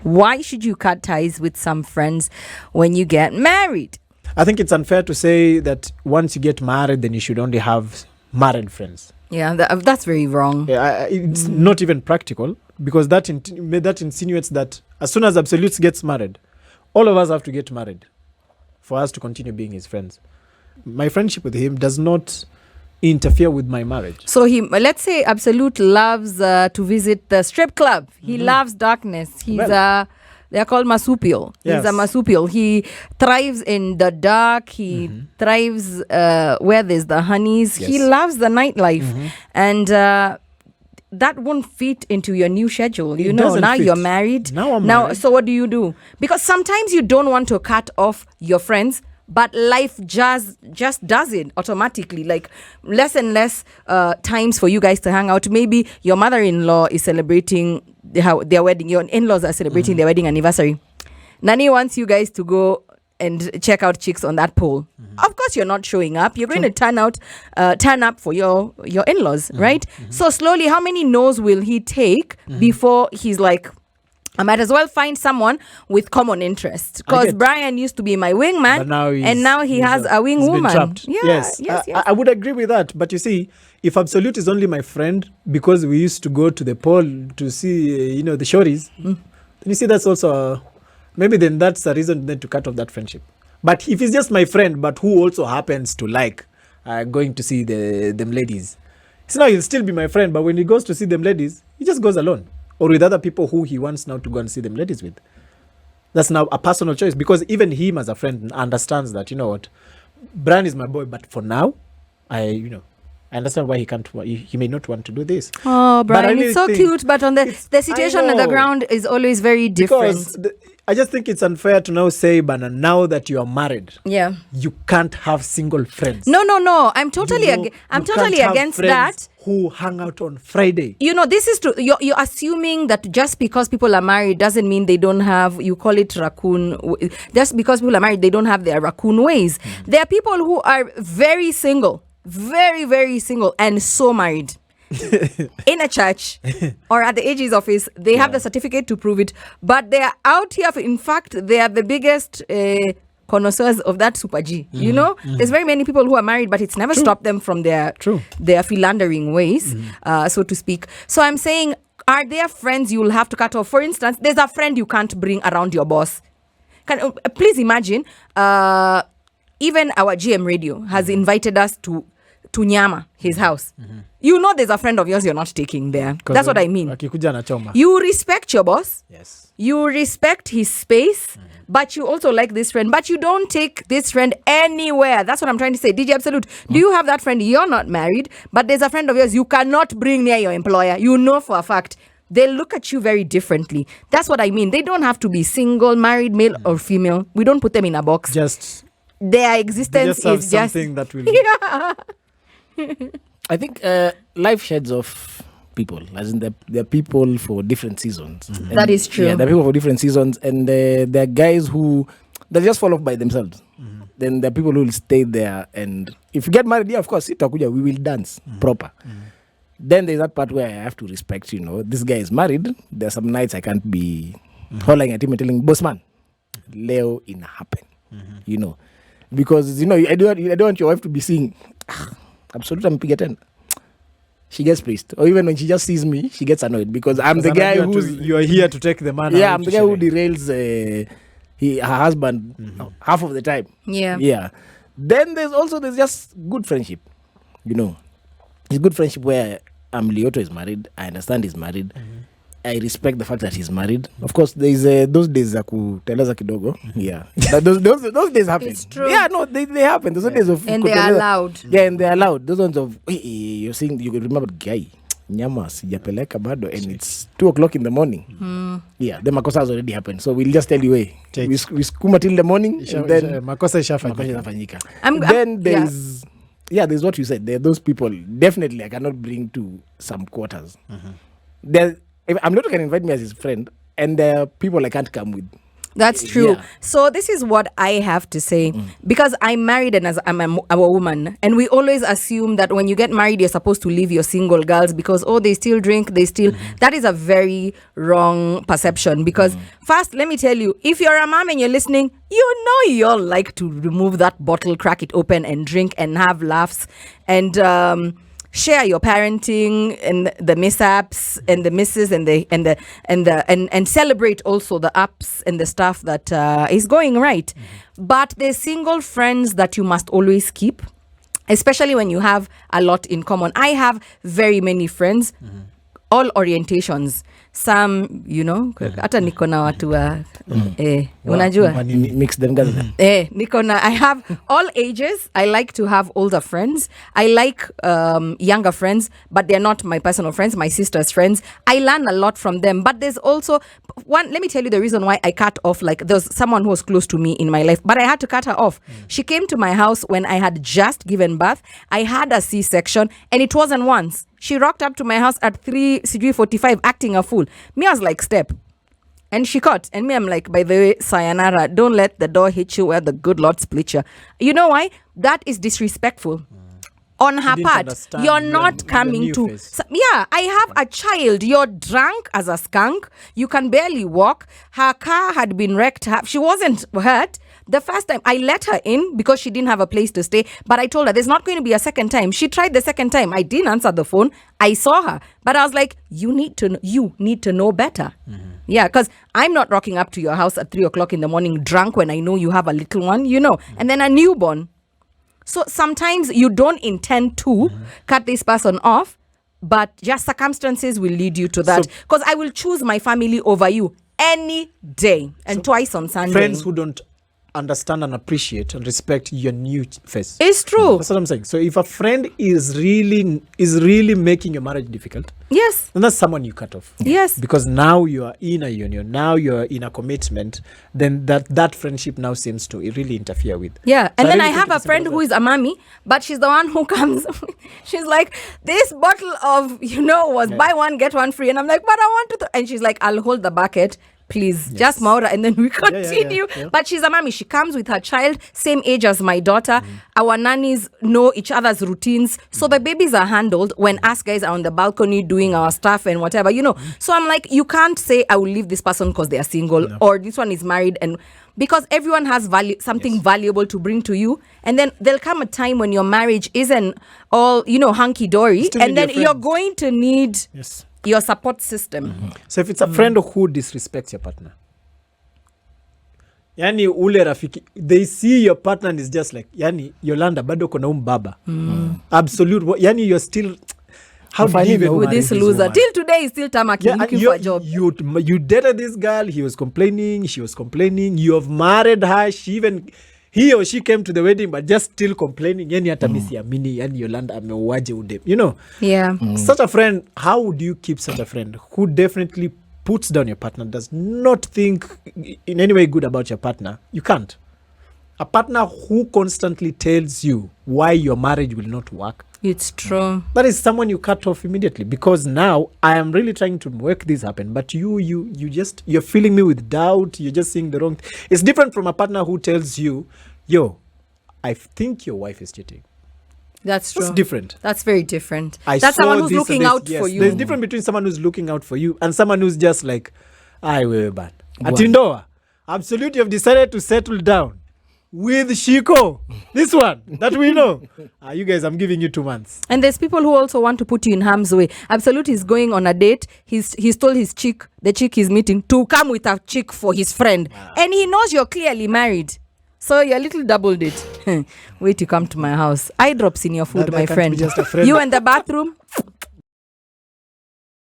Why should you cut ties with some friends when you get married? I think it's unfair to say that once you get married, then you should only have married friends. Yeah, that's very wrong. It's not even practical, because that insinuates that as soon as Absolute gets married, all of us have to get married for us to continue being his friends. My friendship with him does not interfere with my marriage. So let's say Absolute loves to visit the strip club. He loves darkness. They're called marsupial. Yes. He's a marsupial. He thrives in the dark. He thrives where there's the honeys. Yes. He loves the nightlife. And that won't fit into your new schedule. You know, now you're married. Now I'm married. So what do? Because sometimes you don't want to cut off your friends, but life just does it automatically. Like less and less times for you guys to hang out. Maybe your mother-in-law is celebrating their wedding. Your in-laws are celebrating their wedding anniversary. Nani wants you guys to go and check out chicks on that pole. Of course, you're not showing up. You're going to turn up for your in-laws, right? So slowly, how many no's will he take before he's like, I might as well find someone with common interests? Because Bryan used to be my wingman, and now he has a wing woman. Yes. I would agree with that. But you see, if Absolute is only my friend because we used to go to the pole to see, the shorties, then you see that's also maybe then that's a reason then to cut off that friendship. But if he's just my friend, but who also happens to like going to see them ladies, so now he'll still be my friend. But when he goes to see them ladies, he just goes alone, or with other people who he wants now to go and see them ladies with. That's now a personal choice, because even him as a friend understands that, Bryan is my boy, but for now, I understand why he may not want to do this. Oh, Bryan, it's so cute, but on the situation on the ground is always very different. Because I just think it's unfair to now say, Bana, now that you are married, you can't have single friends. No. I'm totally against that. Who hang out on Friday? This is true. You're assuming that just because people are married doesn't mean they don't have, you call it raccoon. Just because people are married, they don't have their raccoon ways. There are people who are very single, very, very single, and so married. In a church or at the AG's office, they have the certificate to prove it, but they are out here. In fact, they are the biggest connoisseurs of that super G. There's very many people who are married, but it's never stopped them from their philandering ways, so to speak. So I'm saying, are there friends you will have to cut off? For instance, there's a friend you can't bring around your boss. Please imagine, even our GM radio has invited us to Nyama, his house. There's a friend of yours you're not taking there. That's what I mean. You respect your boss. Yes. You respect his space, but you also like this friend. But you don't take this friend anywhere. That's what I'm trying to say. DJ Absolute, do you have that friend? You're not married, but there's a friend of yours you cannot bring near your employer. You know for a fact. They look at you very differently. That's what I mean. They don't have to be single, married, male or female. We don't put them in a box. Just their existence is just something that will. I think life sheds off people, as in they're people for different seasons. That is true. Yeah, they're people for different seasons, and there are guys who they just fall off by themselves. Then there are people who will stay there, and if you get married, of course, we will dance proper. Then there's that part where I have to respect, this guy is married. There are some nights I can't be hollering at him and telling, boss man, Leo in happen, because I don't want your wife to be seeing. Absolutely, I'm picking 10. She gets pleased, or even when she just sees me, she gets annoyed because I'm the guy you are here to take the man. Yeah, I'm the guy who derails her husband half of the time. Yeah. Then there's just good friendship, It's good friendship where Amulyoto is married. I understand he's married. I respect the fact that he's married. Of course, there's those days za kuteleza kidogo. Yeah, those days happen. It's true. Yeah, no, they happen. Those days of and they are allowed. Yeah, and they're allowed. Those ones of you're saying you can remember guy nyama sijapeleka bado, and it's 2:00 in the morning. Yeah, the makosa has already happened. So we'll just tell you, we skuma till the morning, and then makosa ishafanyika. Then there's what you said. There are those people definitely I cannot bring to some quarters. If Amulyoto can invite me as his friend, and there are people I can't come with. That's true. Yeah. So this is what I have to say, because I'm married and as I'm a woman, and we always assume that when you get married, you're supposed to leave your single girls because, oh, they still drink, they still. That is a very wrong perception, because first, let me tell you, if you're a mom and you're listening, you know you all like to remove that bottle, crack it open and drink and have laughs and share your parenting and the mishaps and the misses and celebrate also the ups and the stuff that is going right. But there's single friends that you must always keep, especially when you have a lot in common. I have very many friends, all orientations. Some, you know, hata niko na watu wa unajua Mix them together. niko na, I have all ages. I like to have older friends. I like younger friends, but they're not my personal friends, my sister's friends. I learn a lot from them. But there's also one, let me tell you the reason why I cut off, like there's someone who was close to me in my life, but I had to cut her off. She came to my house when I had just given birth. I had a C-section, and it wasn't once. She rocked up to my house at 3:45 acting a fool. Me, I was like, step. And she caught. And me, I'm like, by the way, sayonara, don't let the door hit you where the good Lord split you. You know why? That is disrespectful. On her didn't part, understand you're your- not the coming new to. phase. So, yeah, I have a child. You're drunk as a skunk. You can barely walk. Her car had been wrecked. She wasn't hurt. The first time I let her in because she didn't have a place to stay, but I told her there's not going to be a second time. She tried the second time. I didn't answer the phone. I saw her, but I was like, you need to know better. Yeah, because I'm not rocking up to your house at 3:00 in the morning drunk when I know you have a little one, you know, and then a newborn. So sometimes you don't intend to cut this person off, but just circumstances will lead you to that. So- Because I will choose my family over you any day, and twice on Sunday. Friends who don't understand and appreciate and respect your new face. It's true. That's what I'm saying. So if a friend is really making your marriage difficult, Yes. then that's someone you cut off. Yes. Because now you are in a union, now you're in a commitment, then that friendship now seems to really interfere with. Yeah, So and then really I think have a it's friend simple who as is a mommy, but she's the one who comes. She's like, this bottle of, was buy one, get one free. And I'm like, but I want to. And she's like, I'll hold the bucket. Please, just Maura, and then we continue. yeah. But she's a mommy. She comes with her child, same age as my daughter. Our nannies know each other's routines. So the babies are handled when us guys are on the balcony doing our stuff and whatever, So I'm like, you can't say, I will leave this person because they are single, or this one is married. And because everyone has something valuable to bring to you. And then there'll come a time when your marriage isn't all, hunky-dory. Still And need then your you're friends. going to need Yes. your support system. So if it's a friend who disrespects your partner, yani ule rafiki, they see your partner and is just like, yani Yolanda bado kona baba. Absolute. Yani you're still, how You find do you him even with With marry this this loser. woman? Till today, he's still tamaki looking for a job. You dated this girl, he was complaining, she was complaining, you have married her, he or she came to the wedding but just still complaining, yani hata misi amini, yani Yolanda ameuaje ude, Yeah. Such a friend, how would you keep such a friend who definitely puts down your partner, does not think in any way good about your partner? You can't. A partner who constantly tells you why your marriage will not work, It's true. that is someone you cut off immediately, because now I am really trying to make this happen, but you're filling me with doubt. You're just seeing the wrong It's different from a partner who tells you, yo, I think your wife is cheating. That's true. That's different. That's very different. I That's saw someone who's this looking and this. out Yes, for you. There's difference between someone who's looking out for you and someone who's just like, I will ban. Go on. Atindoa, absolutely, you've decided to settle down with Shiko. This one that we know. You guys, I'm giving you 2 months. And there's people who also want to put you in harm's way. Absolute is going on a date. He's told the chick he's meeting, to come with a chick for his friend. And he knows you're clearly married. So you're a little double date. Wait to come to my house. Eye drops in your food, That my can't friend. be just a friend. You in the bathroom,